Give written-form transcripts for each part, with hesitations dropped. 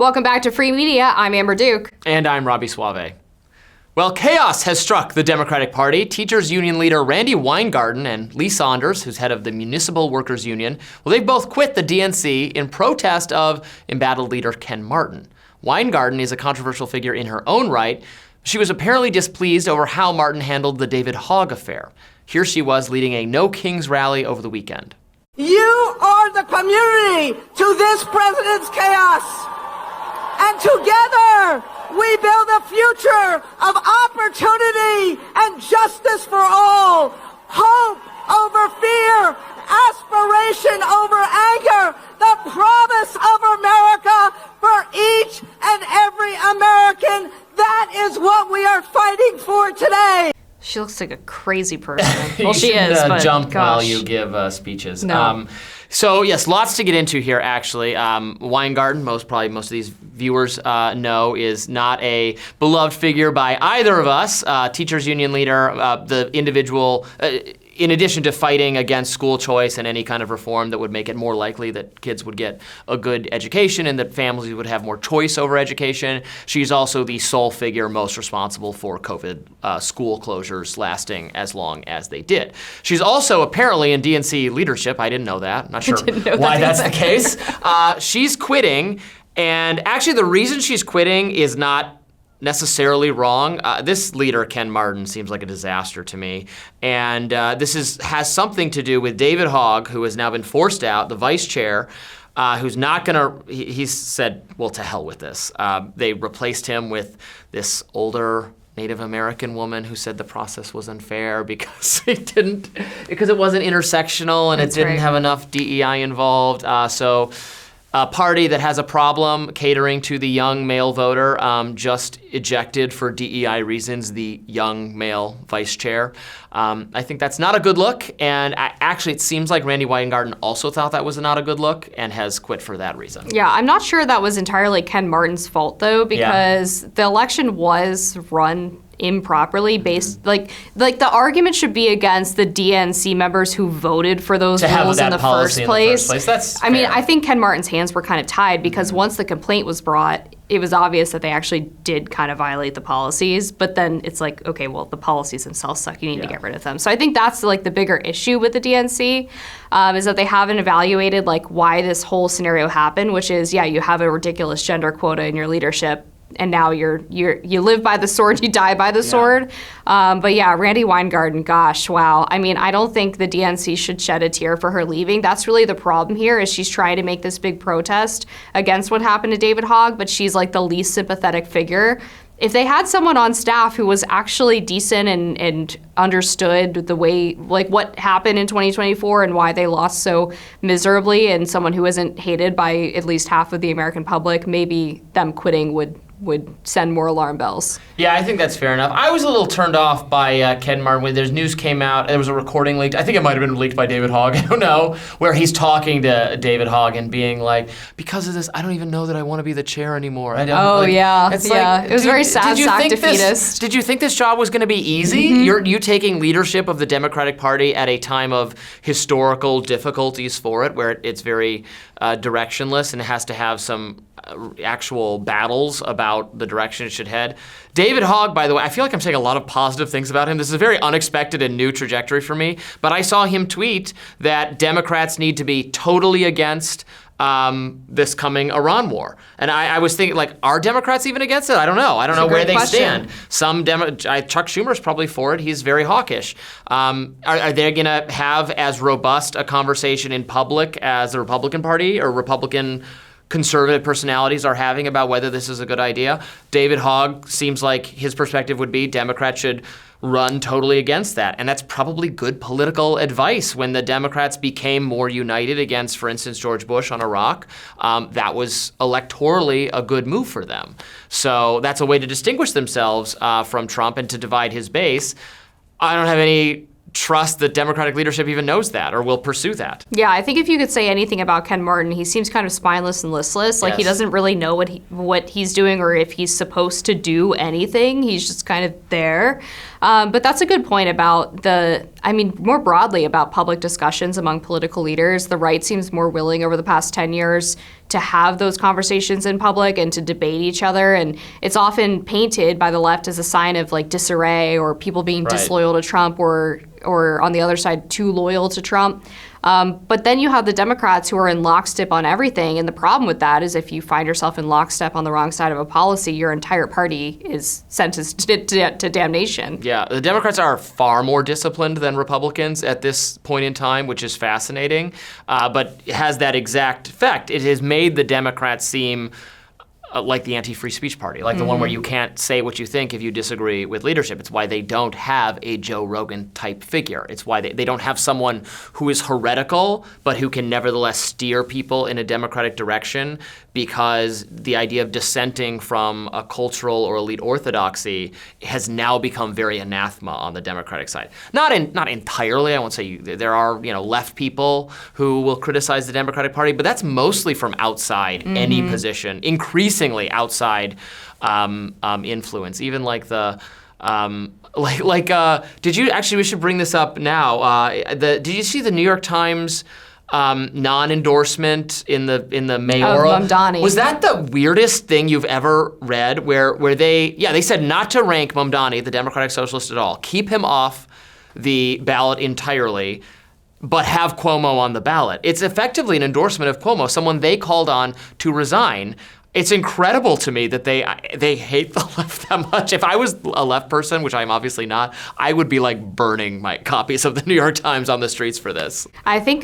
Welcome back to Free Media. I'm Amber Duke. And I'm Robby Soave. Well, chaos has struck the Democratic Party. Teachers Union leader Randi Weingarten and Lee Saunders, who's head of the Municipal Workers Union, well, they've both quit the DNC in protest of embattled leader Ken Martin. Weingarten is a controversial figure in her own right. She was apparently displeased over how Martin handled the David Hogg affair. Here she was leading a No Kings rally over the weekend. You are the community to this president's chaos. And together, we build a future of opportunity and justice for all. Hope over fear, aspiration over anger, the promise of America for each and every American. That is what we are fighting for today. She looks like a crazy person. Well, she is, but jump gosh. while you give speeches. No. So yes, lots to get into here. Actually, Weingarten, most of these viewers know, is not a beloved figure by either of us. Teachers Union leader, the individual. In addition to fighting against school choice and any kind of reform that would make it more likely that kids would get a good education and that families would have more choice over education, she's also the sole figure most responsible for COVID school closures lasting as long as they did. She's also apparently in DNC leadership. I didn't know that. I'm not sure why that's the case. She's quitting, and actually the reason she's quitting is not necessarily wrong. This leader, Ken Martin, seems like a disaster to me. And this has something to do with David Hogg, who has now been forced out, the vice chair, who's not gonna, he's said, well, to hell with this. They replaced him with this older Native American woman who said the process was unfair because it wasn't intersectional and That's it didn't right. have enough DEI involved. So a party that has a problem catering to the young male voter just ejected for DEI reasons the young male vice chair. I think that's not a good look, and actually it seems like Randi Weingarten also thought that was not a good look and has quit for that reason. Yeah, I'm not sure that was entirely Ken Martin's fault, though, because the election was run improperly based like the argument should be against the DNC members who voted for those rules in the first place. That's I mean, fair. I think Ken Martin's hands were kind of tied because once the complaint was brought, it was obvious that they actually did kind of violate the policies, but then it's like, okay, well, the policies themselves suck. You need to get rid of them. So I think that's like the bigger issue with the DNC is that they haven't evaluated like why this whole scenario happened, which is, yeah, you have a ridiculous gender quota in your leadership, and now you live by the sword, you die by the sword. But yeah, Randi Weingarten, gosh, wow. I mean, I don't think the DNC should shed a tear for her leaving. That's really the problem here, is she's trying to make this big protest against what happened to David Hogg, but she's like the least sympathetic figure. If they had someone on staff who was actually decent and understood the way, like what happened in 2024 and why they lost so miserably, and someone who isn't hated by at least half of the American public, maybe them quitting would send more alarm bells. Yeah, I think that's fair enough. I was a little turned off by Ken Martin when there's news came out. There was a recording leaked. I think it might have been leaked by David Hogg. I don't know, where he's talking to David Hogg and being like, "Because of this, I don't even know that I want to be the chair anymore." I don't. Oh like, yeah, it's yeah. Like, it was very sad, sack think defeatist. Did you think this job was going to be easy? You taking leadership of the Democratic Party at a time of historical difficulties for it, where it's very directionless and it has to have some actual battles about the direction it should head. David Hogg, by the way, I feel like I'm saying a lot of positive things about him. This is a very unexpected and new trajectory for me, but I saw him tweet that Democrats need to be totally against this coming Iran war. And I was thinking, like, are Democrats even against it? I don't know. I don't know where they stand. Chuck Schumer's probably for it. He's very hawkish. Are they going to have as robust a conversation in public as the Republican Party or Republican conservative personalities are having about whether this is a good idea? David Hogg seems like his perspective would be Democrats should run totally against that. And that's probably good political advice. When the Democrats became more united against, for instance, George Bush on Iraq, that was electorally a good move for them. So that's a way to distinguish themselves from Trump and to divide his base. I don't have any trust that Democratic leadership even knows that or will pursue that. Yeah, I think if you could say anything about Ken Martin, he seems kind of spineless and listless. Like, he doesn't really know what he's doing or if he's supposed to do anything. He's just kind of there. But that's a good point about more broadly about public discussions among political leaders. The right seems more willing over the past 10 years to have those conversations in public and to debate each other. And it's often painted by the left as a sign of like disarray or people being disloyal to Trump or on the other side, too loyal to Trump. But then you have the Democrats who are in lockstep on everything. And the problem with that is if you find yourself in lockstep on the wrong side of a policy, your entire party is sentenced to damnation. Yeah, the Democrats are far more disciplined than Republicans at this point in time, which is fascinating, but it has that exact effect. It has made the Democrats seem like the anti-free speech party, like the one where you can't say what you think if you disagree with leadership. It's why they don't have a Joe Rogan type figure. It's why they don't have someone who is heretical, but who can nevertheless steer people in a democratic direction, because the idea of dissenting from a cultural or elite orthodoxy has now become very anathema on the Democratic side. Not entirely. I won't say there are left people who will criticize the Democratic Party, but that's mostly from outside any position, increasingly outside influence. Even like the did you actually? We should bring this up now. Did you see the New York Times non-endorsement in the mayoral? Of Mamdani. Was that the weirdest thing you've ever read? Where they said not to rank Mamdani, the Democratic Socialist, at all. Keep him off the ballot entirely, but have Cuomo on the ballot. It's effectively an endorsement of Cuomo, someone they called on to resign. It's incredible to me that they hate the left that much. If I was a left person, which I'm obviously not, I would be like burning my copies of the New York Times on the streets for this. I think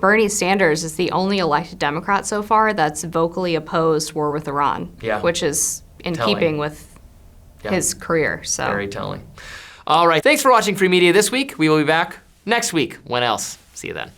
Bernie Sanders is the only elected Democrat so far that's vocally opposed war with Iran, which is in keeping with his career. So very telling. All right, thanks for watching Free Media this week. We will be back next week. When else? See you then.